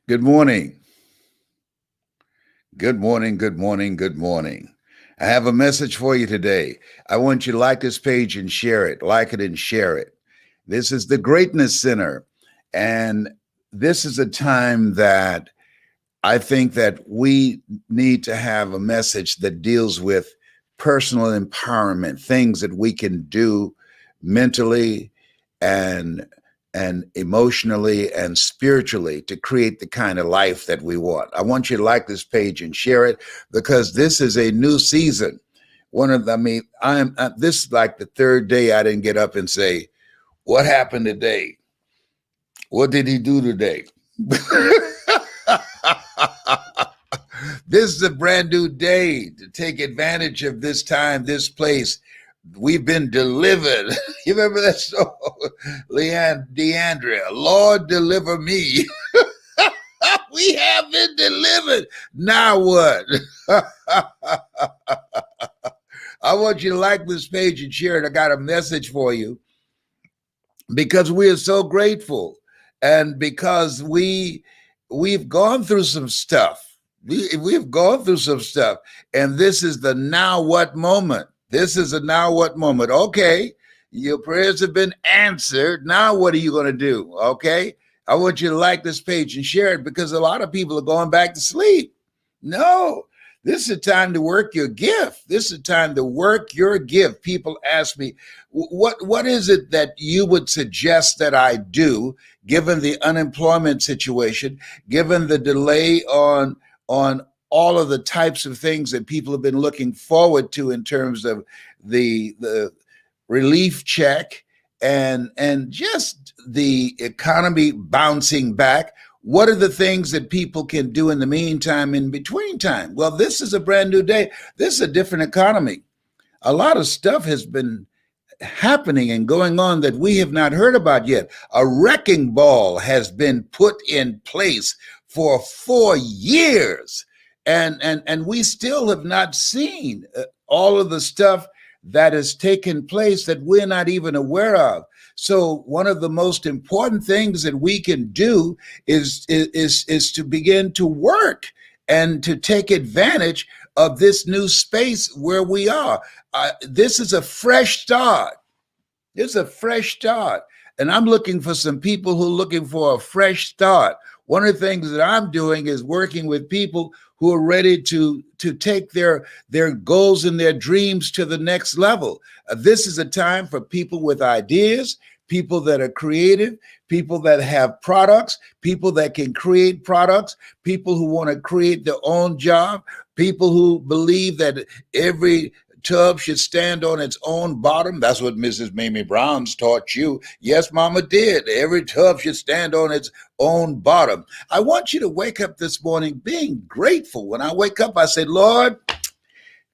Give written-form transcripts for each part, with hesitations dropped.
Good morning. Good morning. Good morning. Good morning. I have a message for you today. I want you to like this page and share it. Like it and share it. This is the Greatness Center. And this is a time that I think that we need to have a message that deals with personal empowerment, things that we can do mentally and emotionally and spiritually to create the kind of life that we want. I want you to like this page and share it because this is a new season. This is like the third day I didn't get up and say, what happened today? What did he do today? This is a brand new day to take advantage of this time, this place. We've been delivered. You remember that song? Deandra, Lord, deliver me. We have been delivered. Now what? I want you to like this page and share it. I got a message for you because we are so grateful and because we've gone through some stuff. We've gone through some stuff, and this is the now what moment. This is a now what moment. Okay, your prayers have been answered. Now what are you going to do? Okay, I want you to like this page and share it because a lot of people are going back to sleep. No, this is a time to work your gift. This is a time to work your gift. People ask me, what is it that you would suggest that I do, given the unemployment situation, given the delay on all of the types of things that people have been looking forward to in terms of the relief check and just the economy bouncing back. What are the things that people can do in the meantime, in between time? Well, this is a brand new day. This is a different economy. A lot of stuff has been happening and going on that we have not heard about yet. A wrecking ball has been put in place for 4 years, and we still have not seen all of the stuff that has taken place that we're not even aware of. So one of the most important things that we can do is to begin to work and to take advantage of this new space where we are. This is a fresh start. It's a fresh start. And I'm looking for some people who are looking for a fresh start. One of the things that I'm doing is working with people who are ready to take their goals and their dreams to the next level. This is a time for people with ideas, people that are creative, people that have products, people that can create products, people who want to create their own job, people who believe that every tub should stand on its own bottom. That's what Mrs. Mamie Brown's taught you. Yes, Mama did. Every tub should stand on its own bottom. I want you to wake up this morning being grateful. When I wake up, I say, Lord,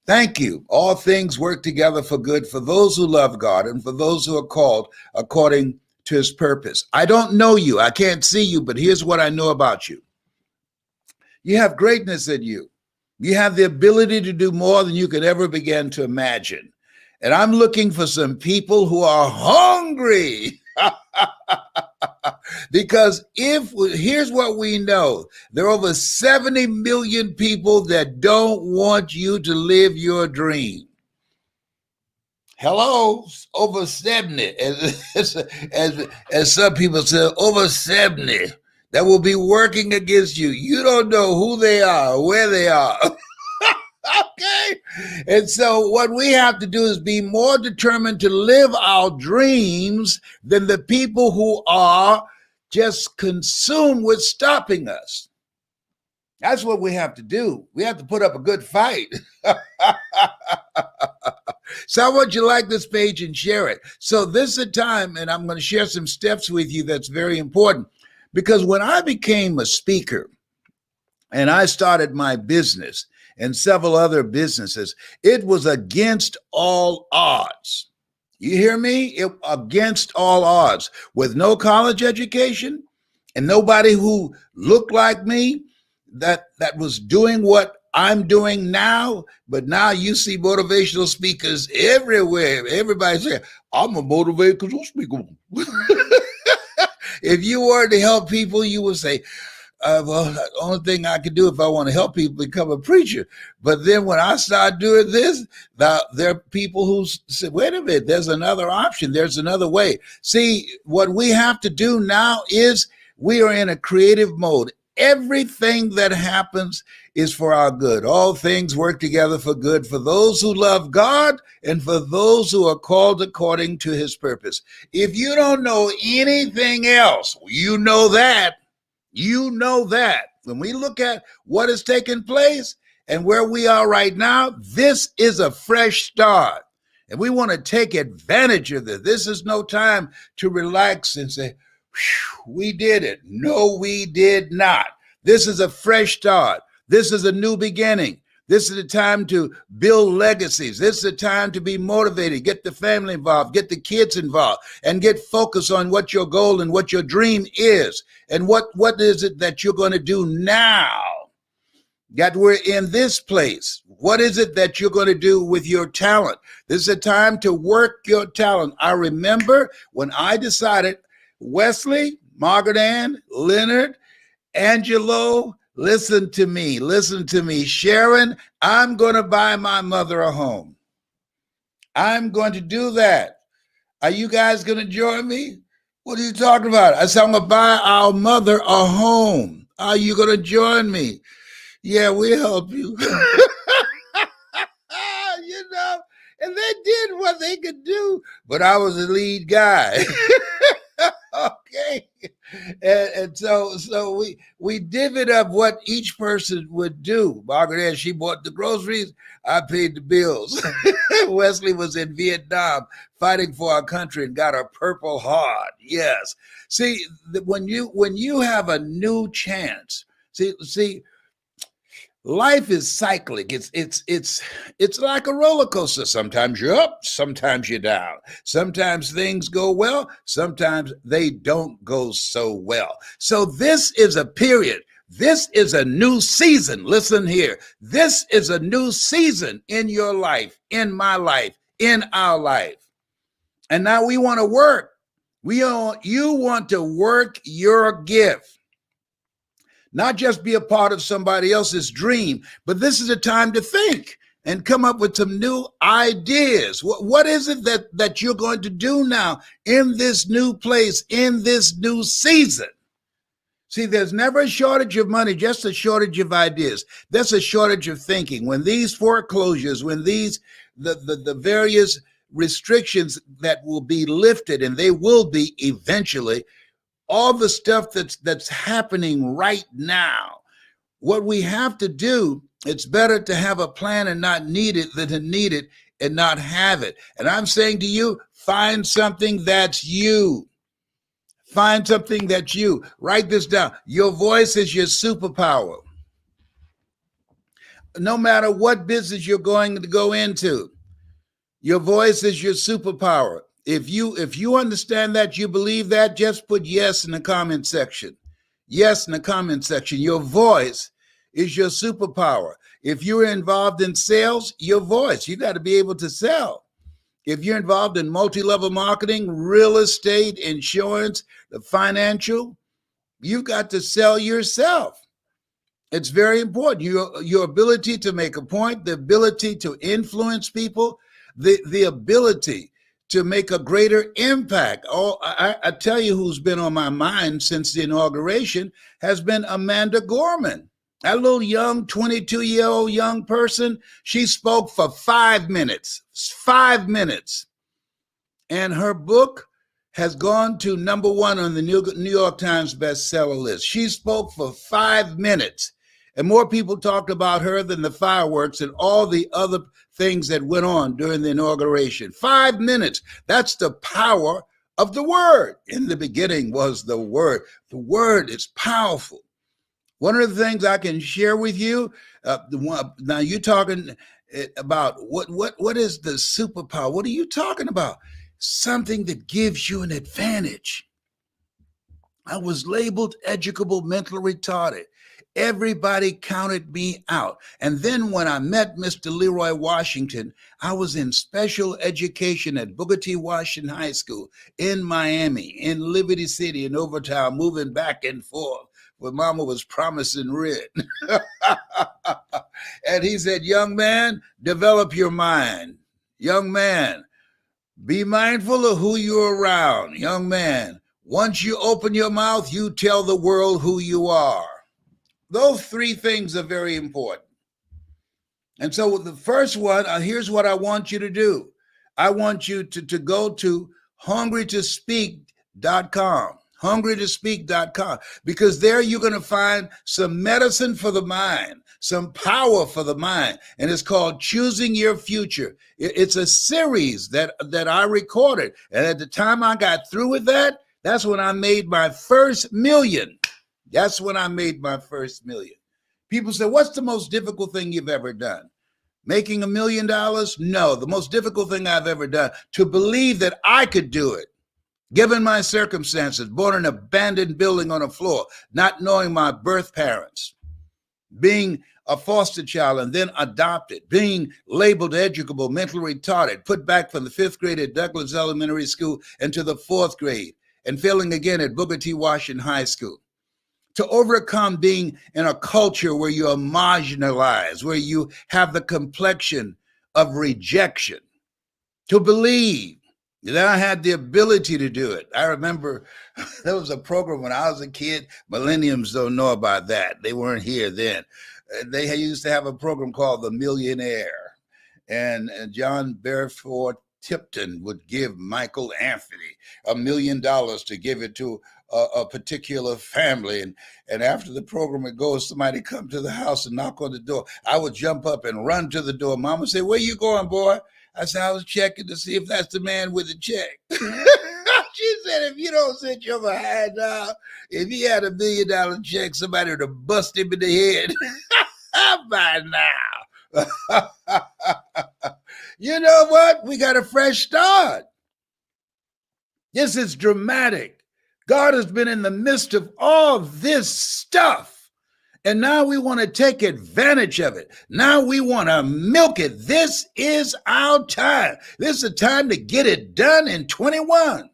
thank you. All things work together for good for those who love God and for those who are called according to his purpose. I don't know you. I can't see you, but here's what I know about you. You have greatness in you. You have the ability to do more than you could ever begin to imagine. And I'm looking for some people who are hungry. Because here's what we know. There are over 70 million people that don't want you to live your dream. Hello, over 70, as some people say, over 70 that will be working against you. You don't know who they are, where they are. Okay. And so what we have to do is be more determined to live our dreams than the people who are just consumed with stopping us. That's what we have to do. We have to put up a good fight. So I want you to like this page and share it. So this is a time, and I'm going to share some steps with you that's very important. Because when I became a speaker and I started my business and several other businesses, it was against all odds. You hear me? Against all odds. With no college education and nobody who looked like me that was doing what I'm doing now. But now you see motivational speakers everywhere. Everybody's saying, I'm a motivational speaker. If you were to help people, you would say, well, the only thing I can do if I want to help people become a preacher. But then when I start doing this, there are people who say, wait a minute, there's another option. There's another way. See, what we have to do now is we are in a creative mode. Everything that happens is for our good. All things work together for good for those who love God and for those who are called according to his purpose. If you don't know anything else, you know that. You know that. When we look at what has taken place and where we are right now, this is a fresh start. And we want to take advantage of this. This is no time to relax and say, we did it. No, we did not. This is a fresh start. This is a new beginning. This is the time to build legacies. This is the time to be motivated, get the family involved, get the kids involved, and get focused on what your goal and what your dream is. And what is it that you're going to do now that we're in this place? What is it that you're going to do with your talent? This is a time to work your talent. I remember when I decided, Wesley, Margaret Ann, Leonard, Angelo, listen to me. Sharon, I'm going to buy my mother a home. I'm going to do that. Are you guys going to join me? What are you talking about? I said, I'm going to buy our mother a home. Are you going to join me? Yeah, we'll help you. And they did what they could do, but I was the lead guy. Okay. And so we divvied up what each person would do. Margaret Ann, she bought the groceries. I paid the bills. Wesley was in Vietnam fighting for our country and got a Purple Heart. Yes. See, when you have a new chance, see, life is cyclic. It's like a roller coaster. Sometimes you're up, sometimes you're down. Sometimes things go well, sometimes they don't go so well. So this is a period. This is a new season. Listen here. This is a new season in your life, in my life, in our life. And now we want to work. You want to work your gift. Not just be a part of somebody else's dream, but this is a time to think and come up with some new ideas. What is it that you're going to do now in this new place, in this new season? See, there's never a shortage of money, just a shortage of ideas. There's a shortage of thinking. When these foreclosures, when the various restrictions that will be lifted, and they will be eventually, all the stuff that's happening right now, what we have to do, it's better to have a plan and not need it than to need it and not have it. And I'm saying to you, find something that's you. Find something that's you. Write this down. Your voice is your superpower. No matter what business you're going to go into, your voice is your superpower. If you understand that, you believe that, just put yes in the comment section. Yes in the comment section. Your voice is your superpower. If you're involved in sales, your voice, you got to be able to sell. If you're involved in multi-level marketing, real estate, insurance, the financial, you've got to sell yourself. It's very important. Your ability to make a point, the ability to influence people, the ability to make a greater impact. Oh, I tell you who's been on my mind since the inauguration has been Amanda Gorman. That little young 22-year-old young person, she spoke for 5 minutes. 5 minutes. And her book has gone to #1 on the New York Times bestseller list. She spoke for 5 minutes. And more people talked about her than the fireworks and all the other things that went on during the inauguration. 5 minutes. That's the power of the word. In the beginning was the word. The word is powerful. One of the things I can share with you, now you're talking about what is the superpower? What are you talking about? Something that gives you an advantage. I was labeled educable, mentally retarded. Everybody counted me out. And then when I met Mr. Leroy Washington, I was in special education at Booker T. Washington High School in Miami, in Liberty City, in Overtown, moving back and forth when mama was promising rent. And he said, young man, develop your mind. Young man, be mindful of who you're around. Young man, once you open your mouth, you tell the world who you are. Those three things are very important. And so the first one, here's what I want you to do. I want you to go to hungrytospeak.com, hungrytospeak.com, because there you're going to find some medicine for the mind, some power for the mind, and it's called Choosing Your Future. It's a series that I recorded, and at the time I got through with that, that's when I made my first million. That's when I made my first million. People say, what's the most difficult thing you've ever done? Making $1 million? No, the most difficult thing I've ever done, to believe that I could do it, given my circumstances, born in an abandoned building on a floor, not knowing my birth parents, being a foster child and then adopted, being labeled educable, mentally retarded, put back from the 5th grade at Douglas Elementary School into the 4th grade, and failing again at Booker T. Washington High School. To overcome being in a culture where you are marginalized, where you have the complexion of rejection, to believe that I had the ability to do it. I remember there was a program when I was a kid. Millenniums don't know about that. They weren't here then. They used to have a program called The Millionaire, and John Beresford Tipton would give Michael Anthony $1 million to give it to a particular family, and after the program would go, somebody come to the house and knock on the door. I would jump up and run to the door. Mama said, where you going, boy? I said, I was checking to see if that's the man with the check. She said, if you don't sit your behind down, if he had $1 million check, somebody would have busted him in the head by now. You know what? We got a fresh start. This is dramatic. God has been in the midst of all this stuff, and now we want to take advantage of it. Now we want to milk it. This is our time. This is a time to get it done in 21.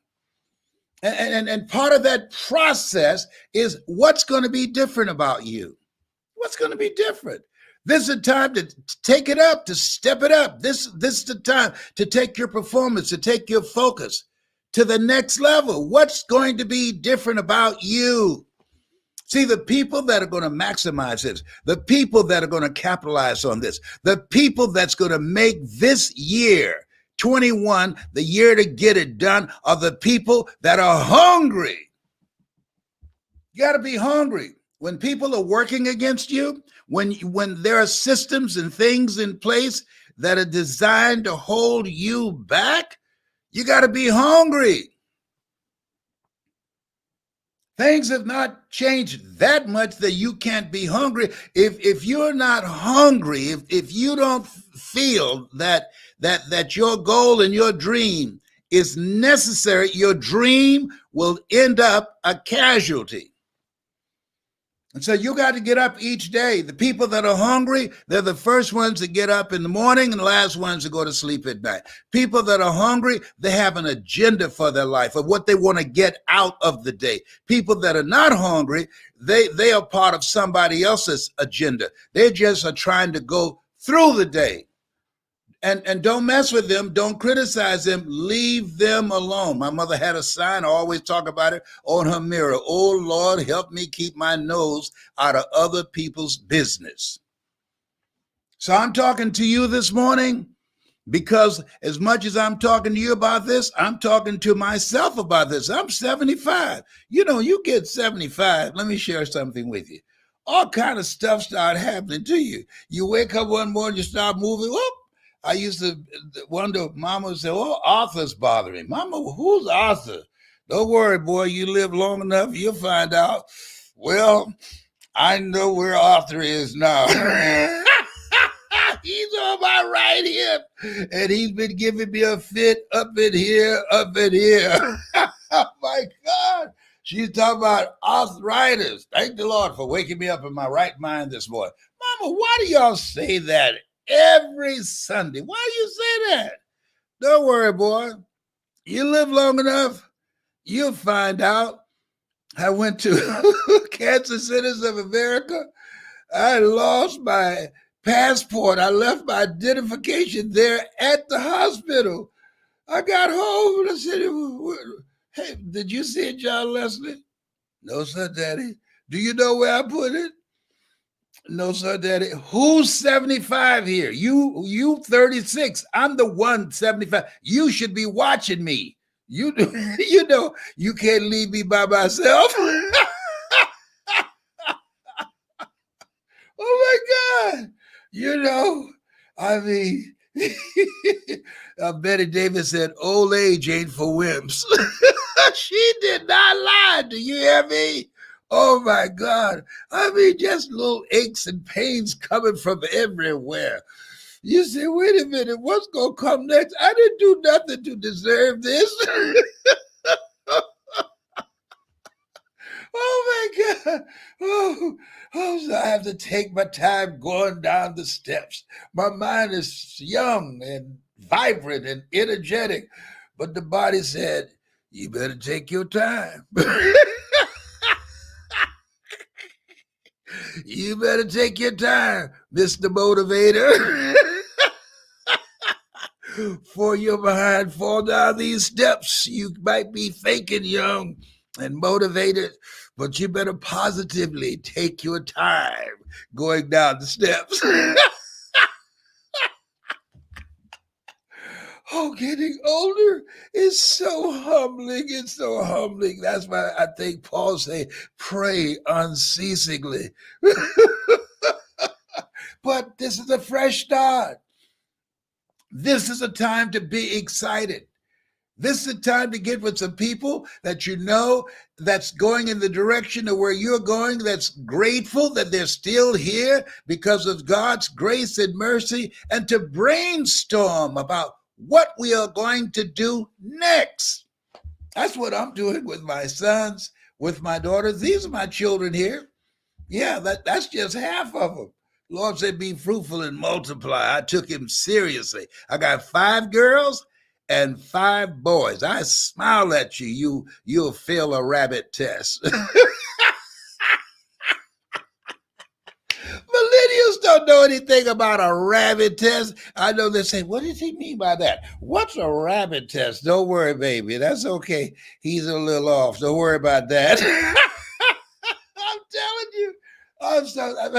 And part of that process is what's going to be different about you. What's going to be different? This is a time to take it up, to step it up. This is the time to take your performance, to take your focus to the next level. What's going to be different about you? See, the people that are going to maximize this, the people that are going to capitalize on this, the people that's going to make this year, 21, the year to get it done, are the people that are hungry. You got to be hungry. When people are working against you, when there are systems and things in place that are designed to hold you back, you got to be hungry. Things have not changed that much that you can't be hungry. If you're not hungry, if you don't feel that your goal and your dream is necessary, your dream will end up a casualty. And so you got to get up each day. The people that are hungry, they're the first ones to get up in the morning and the last ones to go to sleep at night. People that are hungry, they have an agenda for their life of what they want to get out of the day. People that are not hungry, they are part of somebody else's agenda. They just are trying to go through the day. And don't mess with them. Don't criticize them. Leave them alone. My mother had a sign, I always talk about it, on her mirror. Oh, Lord, help me keep my nose out of other people's business. So I'm talking to you this morning because as much as I'm talking to you about this, I'm talking to myself about this. I'm 75. You know, you get 75. Let me share something with you. All kind of stuff start happening to you. You wake up one morning, you start moving. Whoop. I used to wonder, Mama would say, oh, Arthur's bothering me. Mama, who's Arthur? Don't worry, boy, you live long enough, you'll find out. Well, I know where Arthur is now. He's on my right hip, and he's been giving me a fit up in here, up in here. Oh, my God. She's talking about arthritis. Thank the Lord for waking me up in my right mind this morning. Mama, why do y'all say that every Sunday? Why do you say that? Don't worry, boy. You live long enough, you'll find out. I went to Cancer Centers of America. I lost my passport. I left my identification there at the hospital. I got home and I said, "Hey, did you see it, John Leslie?" "No, sir, Daddy." "Do you know where I put it?" "No, sir, Daddy." "Who's 75 here? You 36. I'm the one 75. You should be watching me. You you know you can't leave me by myself." Oh my God. You know, I mean, Betty Davis said, "Old age ain't for wimps." She did not lie. Do you hear me? Oh my God. I mean, just little aches and pains coming from everywhere. You say, "Wait a minute, what's going to come next? I didn't do nothing to deserve this." Oh my God. So I have to take my time going down the steps. My mind is young and vibrant and energetic, but the body said, "You better take your time." You better take your time, Mr. Motivator. For you're behind, fall down these steps. You might be faking young and motivated, but you better positively take your time going down the steps. Oh, getting older is so humbling. It's so humbling. That's why I think Paul say, "Pray unceasingly." But this is a fresh start. This is a time to be excited. This is a time to get with some people that you know that's going in the direction of where you're going, that's grateful that they're still here because of God's grace and mercy, and to brainstorm about what we are going to do next. That's what I'm doing with my sons, with my daughters. These are my children here. Yeah, that's just half of them. Lord said, "Be fruitful and multiply." I took him seriously. I got 5 girls and 5 boys. I smile at you. You'll fail a rabbit test. Millennials don't know anything about a rabbit test. I know they say, "What does he mean by that? What's a rabbit test?" Don't worry, baby. That's okay. He's a little off. Don't worry about that. I'm telling you. I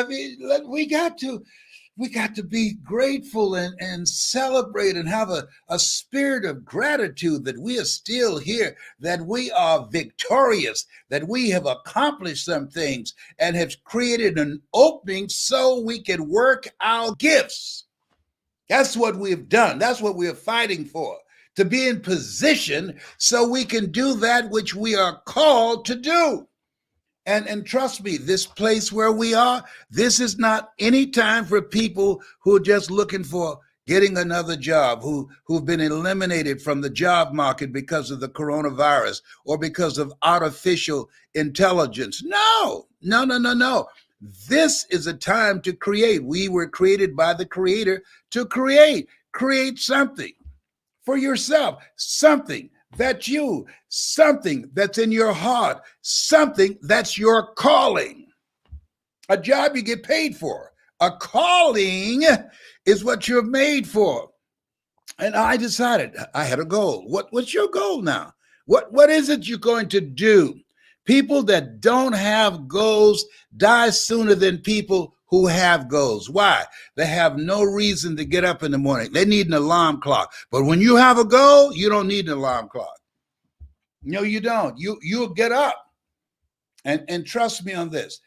mean, we got to be grateful and celebrate and have a spirit of gratitude that we are still here, that we are victorious, that we have accomplished some things and have created an opening so we can work our gifts. That's what we've done. That's what we're fighting for, to be in position so we can do that which we are called to do. And trust me, this place where we are, this is not any time for people who are just looking for getting another job, who've been eliminated from the job market because of the coronavirus or because of artificial intelligence. No, no, no, no, no. This is a time to create. We were created by the Creator to create. Create something for yourself, something that's you, something that's in your heart, something that's your calling. A job you get paid for. A calling is what you're made for. And I decided I had a goal. What's your goal now? What is it you're going to do? People that don't have goals die sooner than people who have goals. Why? They have no reason to get up in the morning. They need an alarm clock. But when you have a goal, you don't need an alarm clock. No, you don't. You'll get up. And trust me on this.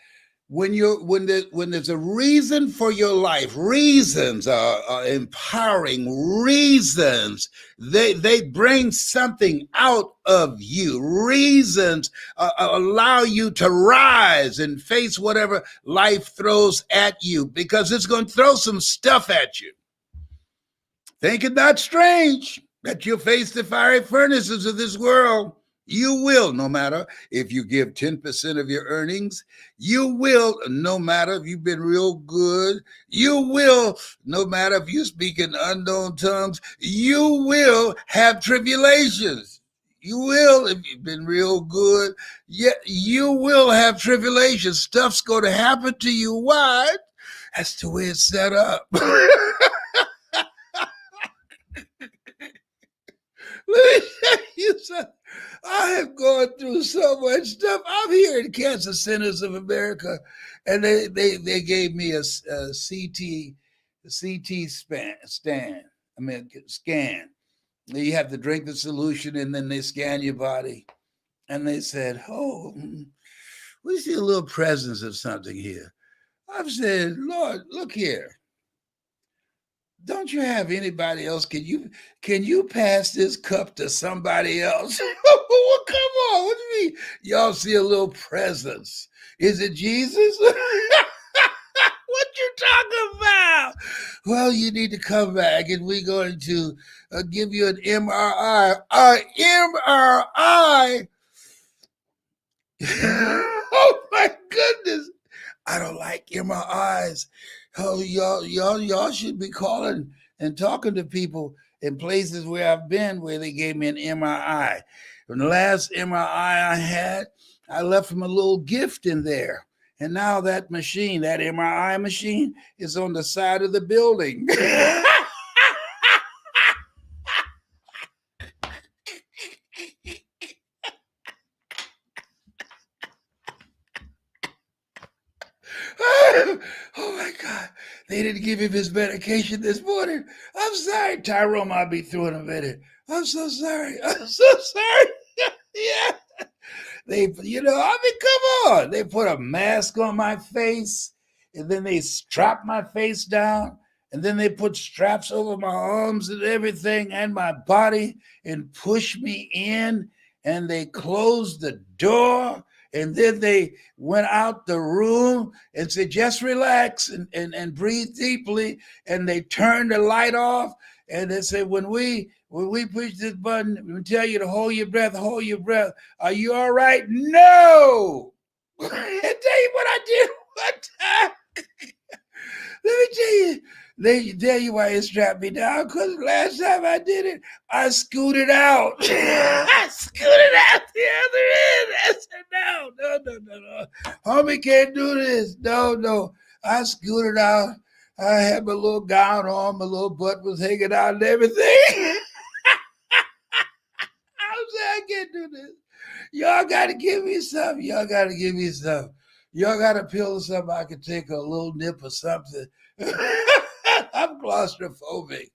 When there's a reason for your life, reasons are empowering reasons. They bring something out of you. Reasons allow you to rise and face whatever life throws at you, because it's going to throw some stuff at you. Think it not strange that you'll face the fiery furnaces of this world. You will, no matter if you give 10% of your earnings. You will, no matter if you've been real good. You will, no matter if you speak in unknown tongues. You will have tribulations. You will if you've been real good. Yet you will have tribulation. Stuff's going to happen to you. Why? That's the way it's set up. Let me tell you something. I have gone through so much stuff. I'm here in Cancer Centers of America, and they gave me a CT scan. I mean, scan. You have to drink the solution, and then they scan your body. And they said, "Oh, we see a little presence of something here." I've said, "Lord, look here. Don't you have anybody else? Can you pass this cup to somebody else?" Well, come on. What do you mean? Y'all see a little presence? Is it Jesus? What you talking about? Well, you need to come back, and we're going to give you an MRI. MRI. Oh my goodness. I don't like MRIs. Oh, y'all should be calling and talking to people in places where I've been where they gave me an MRI. From the last MRI I had, I left them a little gift in there. And now that machine, that MRI machine, is on the side of the building. Oh my God. They didn't give him his medication this morning. I'm sorry, Tyrone. I'll be through in a minute. I'm so sorry. I'm so sorry. Yeah. Come on. They put a mask on my face, and then they strap my face down, and then they put straps over my arms and everything and my body and push me in, and they closed the door. And then they went out the room and said, just relax and breathe deeply. And they turned the light off. And they said, when we push this button, we tell you to hold your breath, hold your breath. Are you all right? No. I'll tell you what I did one time. Let me tell you. They tell you why it strapped me down, because last time I did it, I scooted out. I scooted out the other end. I said, no. Homie can't do this. No. I scooted out. I had my little gown on. My little butt was hanging out and everything. I was saying, I can't do this. Y'all got to give me something. Y'all got to pill or something I could take, a little nip or something. I'm claustrophobic.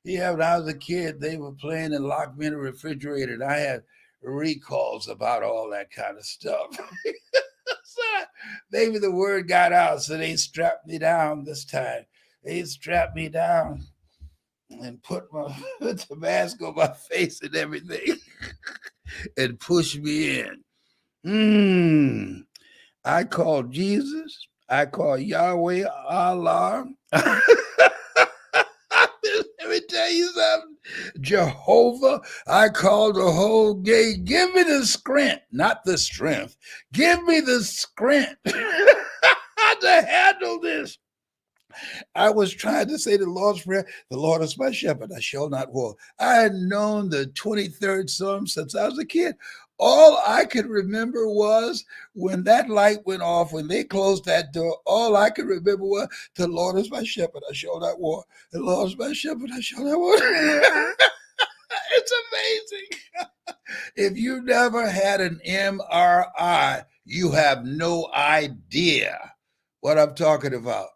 Yeah, when I was a kid, they were playing and locked me in a refrigerator, and I had recalls about all that kind of stuff. So maybe the word got out, so they strapped me down this time. They strapped me down and put the mask on my face and everything and pushed me in. I called Jesus. I called Yahweh, Allah. Let me tell you something. Jehovah, I called the whole gang. Give me the strength, not the strength. Give me the strength to handle this. I was trying to say the Lord's Prayer. The Lord is my shepherd, I shall not want. I had known the 23rd Psalm since I was a kid. All I could remember was when that light went off, when they closed that door, all I could remember was, the Lord is my shepherd, I shall not want. The Lord is my shepherd, I shall not want. It's amazing. If you never had an MRI, you have no idea what I'm talking about.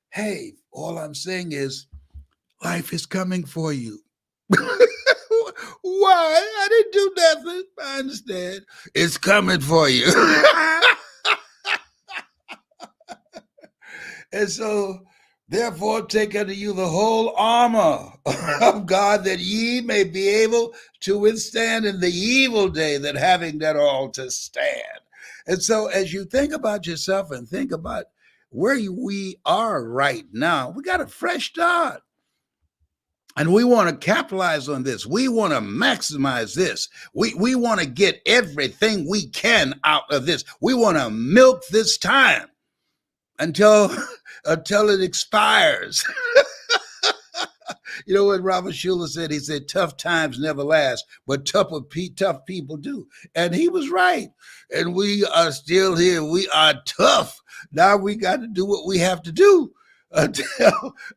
Hey, all I'm saying is life is coming for you. Why? I didn't do nothing. I understand. It's coming for you. And so, therefore, take unto you the whole armor of God, that ye may be able to withstand in the evil day, that having done all to stand. And so, as you think about yourself and think about where we are right now, we got a fresh start. And we want to capitalize on this. We want to maximize this. We want to get everything we can out of this. We want to milk this time until it expires. You know what Robert Schuller said? He said, tough times never last, but tough people do. And he was right. And we are still here. We are tough. Now we got to do what we have to do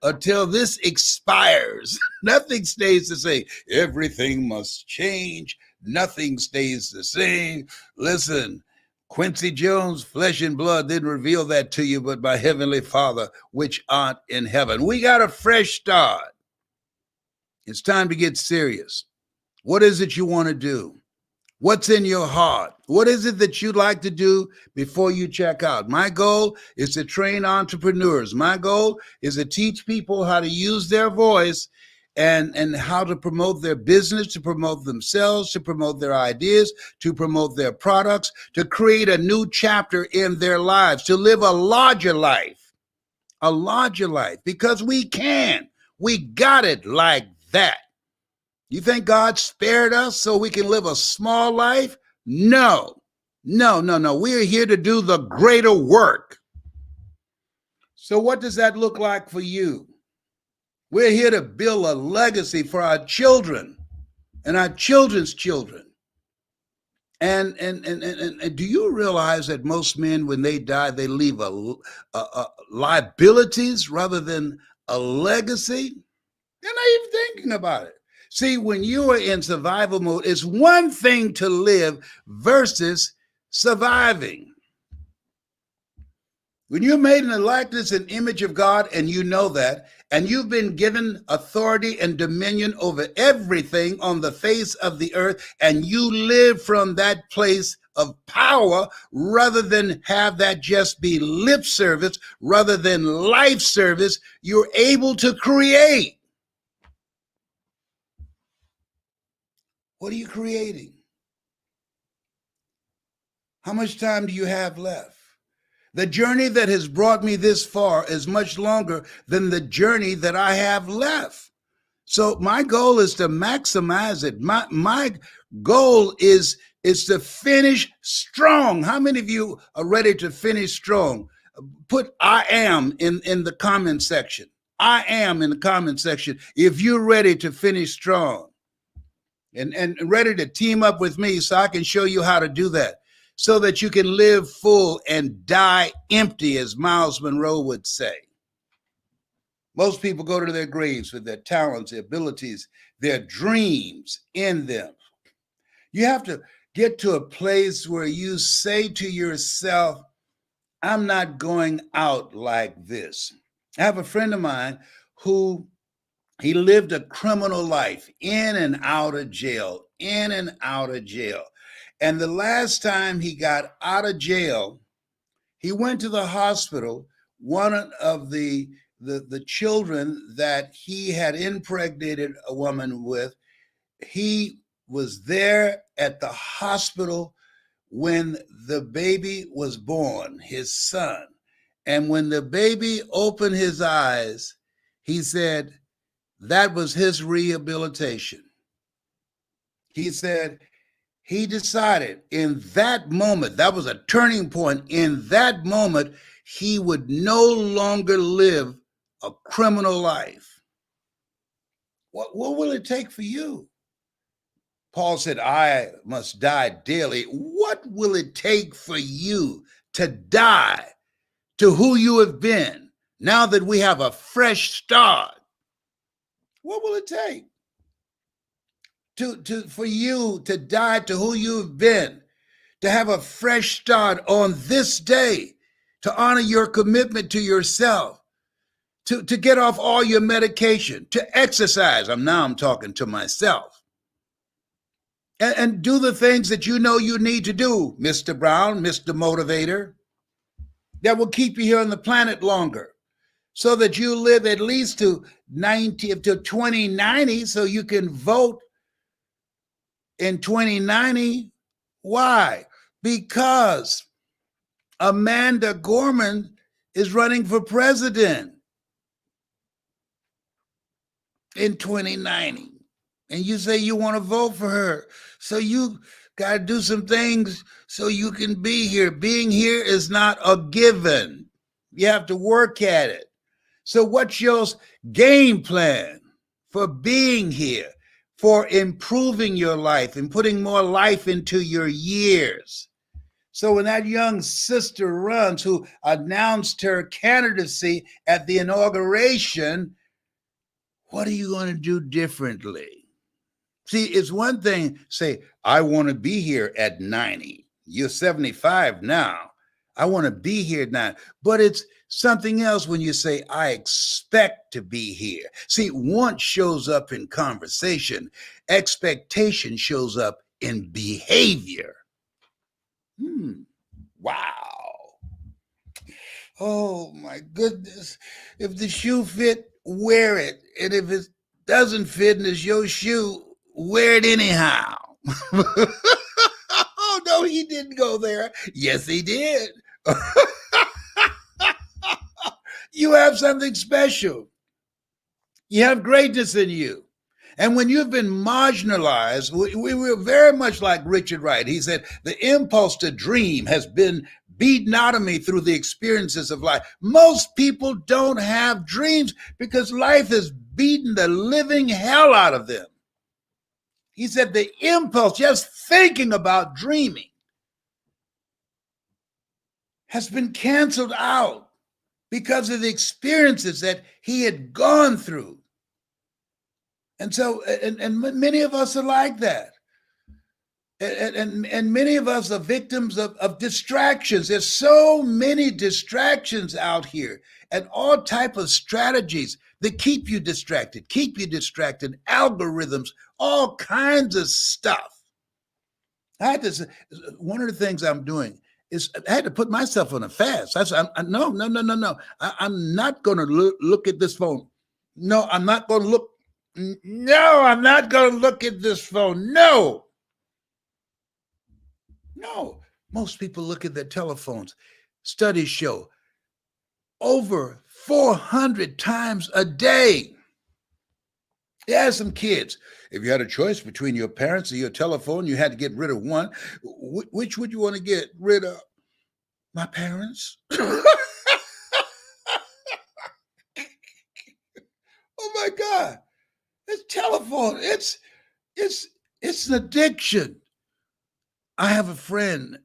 until this expires. Nothing stays the same. Everything must change. Nothing stays the same. Listen, Quincy Jones, flesh and blood didn't reveal that to you, but my heavenly Father, which art in heaven. We got a fresh start. It's time to get serious. What is it you want to do? What's in your heart? What is it that you'd like to do before you check out? My goal is to train entrepreneurs. My goal is to teach people how to use their voice and how to promote their business, to promote themselves, to promote their ideas, to promote their products, to create a new chapter in their lives, to live a larger life, because we can. We got it like that. You think God spared us so we can live a small life? No. We're here to do the greater work. So what does that look like for you? We're here to build a legacy for our children and our children's children. And do you realize that most men, when they die, they leave liabilities rather than a legacy? They're not even thinking about it. See, when you are in survival mode, it's one thing to live versus surviving. When you're made in the likeness and image of God, and you know that, and you've been given authority and dominion over everything on the face of the earth, and you live from that place of power rather than have that just be lip service, rather than life service, you're able to create. What are you creating? How much time do you have left? The journey that has brought me this far is much longer than the journey that I have left. So my goal is to maximize it. My goal is to finish strong. How many of you are ready to finish strong? Put I am in the comment section. I am in the comment section if you're ready to finish strong. And ready to team up with me so I can show you how to do that, so that you can live full and die empty, as Miles Monroe would say. Most people go to their graves with their talents, their abilities, their dreams in them. You have to get to a place where you say to yourself, I'm not going out like this. I have a friend of mine who he lived a criminal life, in and out of jail, in and out of jail. And the last time he got out of jail, he went to the hospital. One of the children that he had impregnated a woman with, he was there at the hospital when the baby was born, his son. And when the baby opened his eyes, he said, that was his rehabilitation. He said he decided in that moment, that was a turning point. In that moment, he would no longer live a criminal life. What will it take for you? Paul said, I must die daily. What will it take for you to die to who you have been now that we have a fresh start? What will it take for you to die to who you've been, to have a fresh start on this day, to honor your commitment to yourself, to get off all your medication, to exercise? I'm talking to myself. And do the things that you know you need to do, Mr. Brown, Mr. Motivator, that will keep you here on the planet longer, so that you live at least to 2090, so you can vote in 2090. Why? Because Amanda Gorman is running for president in 2090. And you say you want to vote for her. So you got to do some things so you can be here. Being here is not a given. You have to work at it. So what's your game plan? for being here, for improving your life and putting more life into your years. So when that young sister runs who announced her candidacy at the inauguration, what are you going to do differently? See, it's one thing to say, I want to be here at 90. You're 75 now. I want to be here now. But it's something else when you say, I expect to be here. See, want shows up in conversation. Expectation shows up in behavior. Wow. Oh, my goodness. If the shoe fit, wear it. And if it doesn't fit and it's your shoe, wear it anyhow. Oh, no, he didn't go there. Yes, he did. You have something special. You have greatness in you. And when you've been marginalized, we were very much like Richard Wright. He said, the impulse to dream has been beaten out of me through the experiences of life. Most people don't have dreams because life has beaten the living hell out of them. He said the impulse, just thinking about dreaming, has been canceled out because of the experiences that he had gone through. And so, and many of us are like that. And many of us are victims of distractions. There's so many distractions out here and all type of strategies that keep you distracted, algorithms, all kinds of stuff. One of the things I'm doing is I had to put myself on a fast. I said, no. I'm not going to look at this phone. No, I'm not going to look. No, I'm not going to look at this phone. No. Most people look at their telephones. Studies show over 400 times a day. Yeah, some kids. If you had a choice between your parents or your telephone, you had to get rid of one. Which would you want to get rid of? My parents? Oh my God. It's telephone. It's an addiction. I have a friend,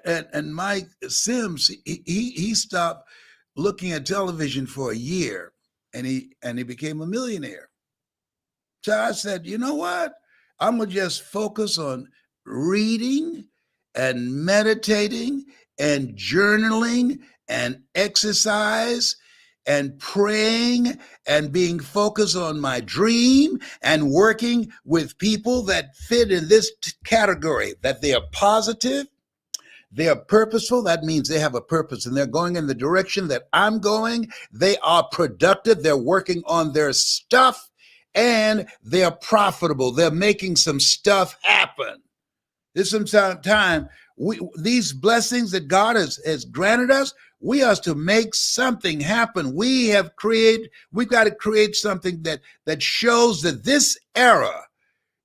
and Mike Sims, he stopped looking at television for a year, and he became a millionaire. So I said, you know what? I'm going to just focus on reading and meditating and journaling and exercise and praying and being focused on my dream and working with people that fit in this category, that they are positive, they are purposeful. That means they have a purpose and they're going in the direction that I'm going. They are productive. They're working on their stuff and they're profitable. They're making some stuff happen. There's some time, these blessings that God has granted us, we are to make something happen. We've got to create something that shows that this era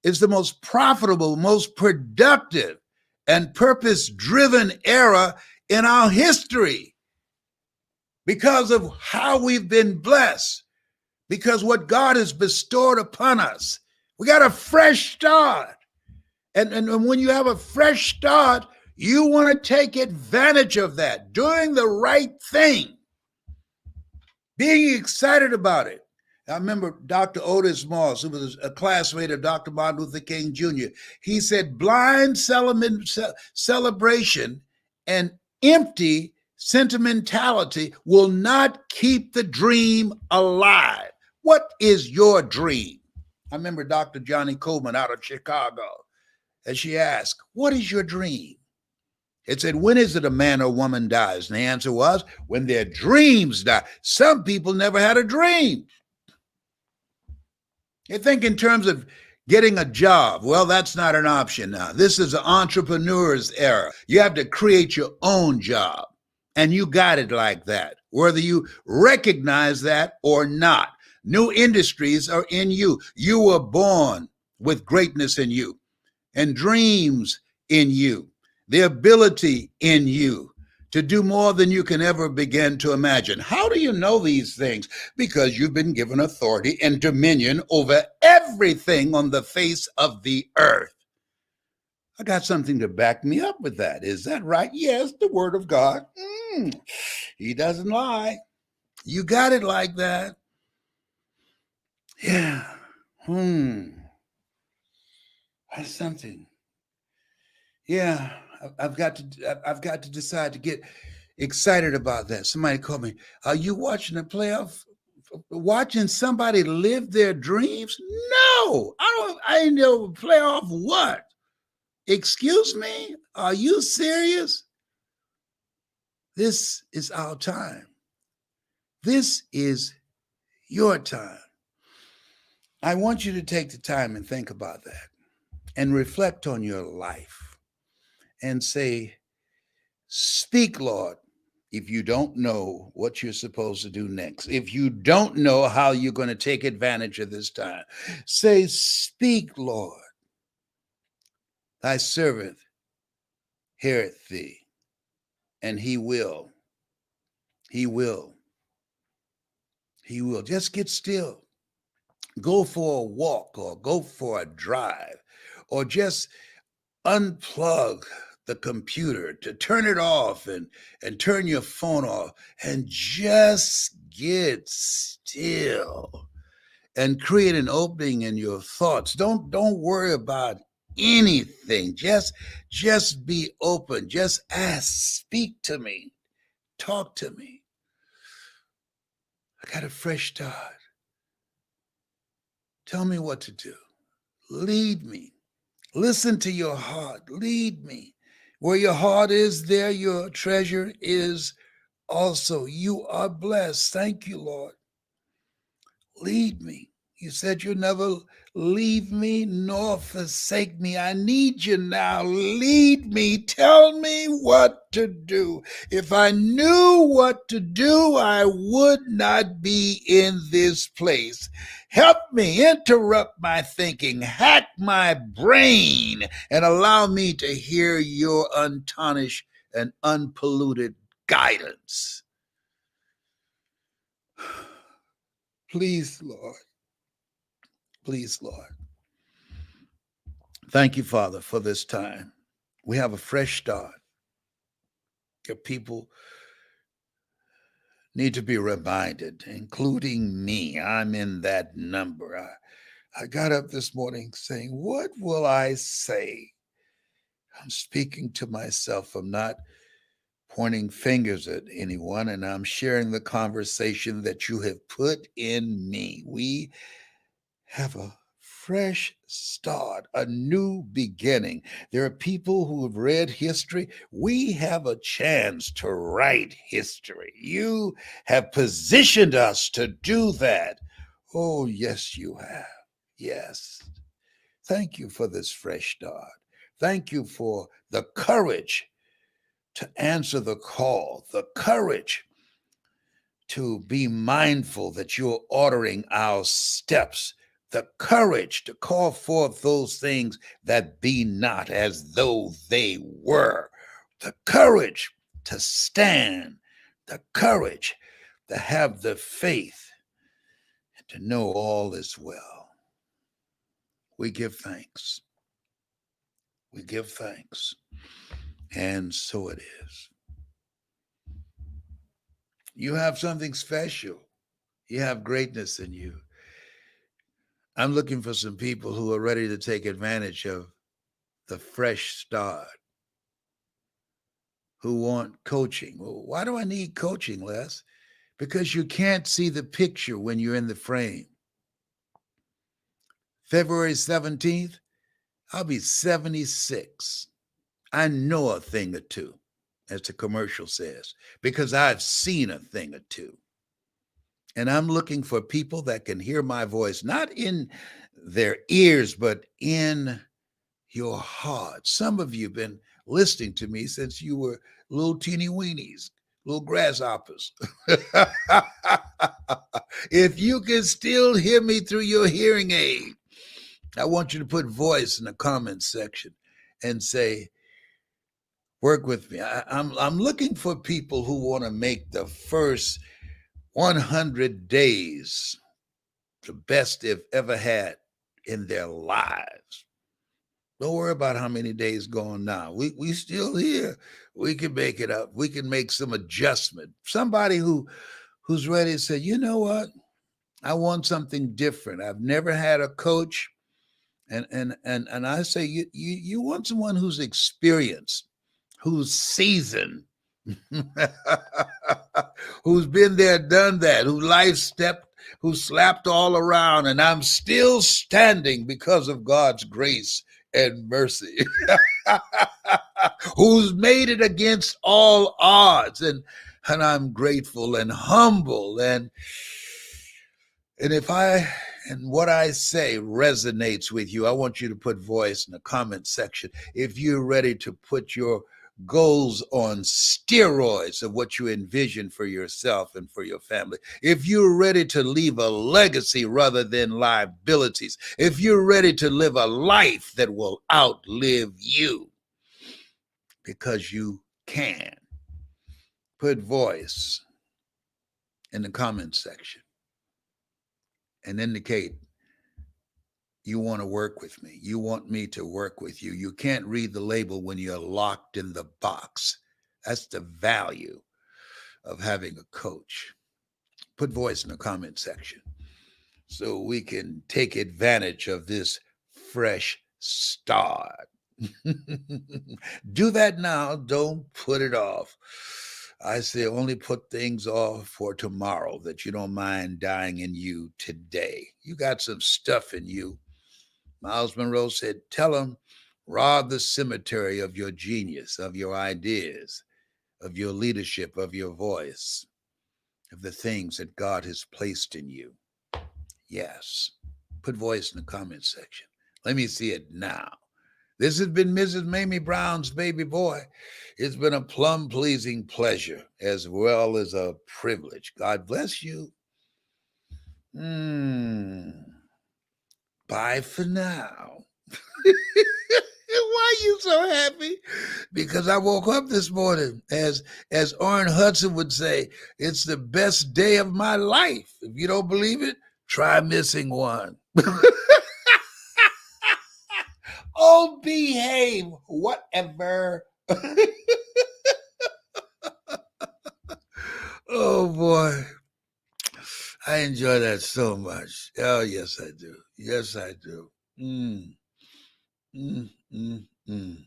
is the most profitable, most productive, and purpose-driven era in our history because of how we've been blessed, because what God has bestowed upon us. We got a fresh start. And when you have a fresh start, you want to take advantage of that, doing the right thing, being excited about it. I remember Dr. Otis Moss, who was a classmate of Dr. Martin Luther King Jr. He said, blind celebration and empty sentimentality will not keep the dream alive. What is your dream? I remember Dr. Johnny Coleman out of Chicago, and she asked, what is your dream? It said, when is it a man or woman dies? And the answer was, when their dreams die. Some people never had a dream. They think in terms of getting a job. Well, that's not an option now. This is an entrepreneur's era. You have to create your own job. And you got it like that, whether you recognize that or not. New industries are in you. You were born with greatness in you and dreams in you, the ability in you to do more than you can ever begin to imagine. How do you know these things? Because you've been given authority and dominion over everything on the face of the earth. I got something to back me up with that. Is that right? Yes, the word of God. He doesn't lie. You got it like that. Yeah. That's something. Yeah, I've got to decide to get excited about that. Somebody called me. Are you watching the playoff? Watching somebody live their dreams? No, I know playoff what? Excuse me? Are you serious? This is our time. This is your time. I want you to take the time and think about that and reflect on your life and say, speak, Lord, if you don't know what you're supposed to do next. If you don't know how you're going to take advantage of this time, say, speak, Lord. Thy servant heareth thee, and he will. He will. He will. Just get still. Go for a walk or go for a drive or just unplug the computer to turn it off and turn your phone off and just get still and create an opening in your thoughts. Don't worry about anything. Just be open. Just ask, speak to me, talk to me. I got a fresh start. Tell me what to do. Lead me. Listen to your heart. Lead me. Where your heart is, there your treasure is also. You are blessed. Thank you, Lord. Lead me. You said you'll never leave me nor forsake me. I need you now. Lead me. Tell me what to do. If I knew what to do, I would not be in this place. Help me interrupt my thinking, hack my brain, and allow me to hear your untarnished and unpolluted guidance. Please, Lord. Please, Lord. Thank you, Father, for this time. We have a fresh start. Your people need to be reminded, including me. I'm in that number. I got up this morning saying, what will I say? I'm speaking to myself. I'm not pointing fingers at anyone, and I'm sharing the conversation that you have put in me. We have a fresh start, a new beginning. There are people who have read history. We have a chance to write history. You have positioned us to do that. Oh, yes, you have. Yes. Thank you for this fresh start. Thank you for the courage to answer the call, the courage to be mindful that you're ordering our steps, the courage to call forth those things that be not as though they were, the courage to stand, the courage to have the faith and to know all is well. We give thanks. We give thanks. And so it is. You have something special. You have greatness in you. I'm looking for some people who are ready to take advantage of the fresh start, who want coaching. Well, why do I need coaching, Les? Because you can't see the picture when you're in the frame. February 17th, I'll be 76. I know a thing or two, as the commercial says, because I've seen a thing or two. And I'm looking for people that can hear my voice, not in their ears, but in your heart. Some of you have been listening to me since you were little teeny weenies, little grasshoppers. If you can still hear me through your hearing aid, I want you to put voice in the comments section and say, Work with me. I'm looking for people who want to make the first 100 days the best they've ever had in their lives. Don't worry about how many days gone now. We still here. We can make it up. We can make some adjustment. Somebody who's ready to say, you know what? I want something different. I've never had a coach. And I say you want someone who's experienced, who's seasoned, who's been there, done that, who slapped all around, and I'm still standing because of God's grace and mercy. Who's made it against all odds, and I'm grateful and humble, and if what I say resonates with you, I want you to put voice in the comment section. If you're ready to put your goals on steroids of what you envision for yourself and for your family, if you're ready to leave a legacy rather than liabilities, if you're ready to live a life that will outlive you, because you can, put voice in the comment section and indicate you want to work with me. You want me to work with you. You can't read the label when you're locked in the box. That's the value of having a coach. Put voice in the comment section so we can take advantage of this fresh start. Do that now. Don't put it off. I say only put things off for tomorrow that you don't mind dying in you today. You got some stuff in you. Miles Monroe said, tell them, rob the cemetery of your genius, of your ideas, of your leadership, of your voice, of the things that God has placed in you. Yes. Put voice in the comment section. Let me see it now. This has been Mrs. Mamie Brown's baby boy. It's been a plum-pleasing pleasure as well as a privilege. God bless you. Bye for now. Why are you so happy? Because I woke up this morning, as Orrin Hudson would say, it's the best day of my life. If you don't believe it, try missing one. Oh, behave, whatever. Oh, boy. I enjoy that so much. Oh, yes, I do. Yes, I do. Mm, mm, mm.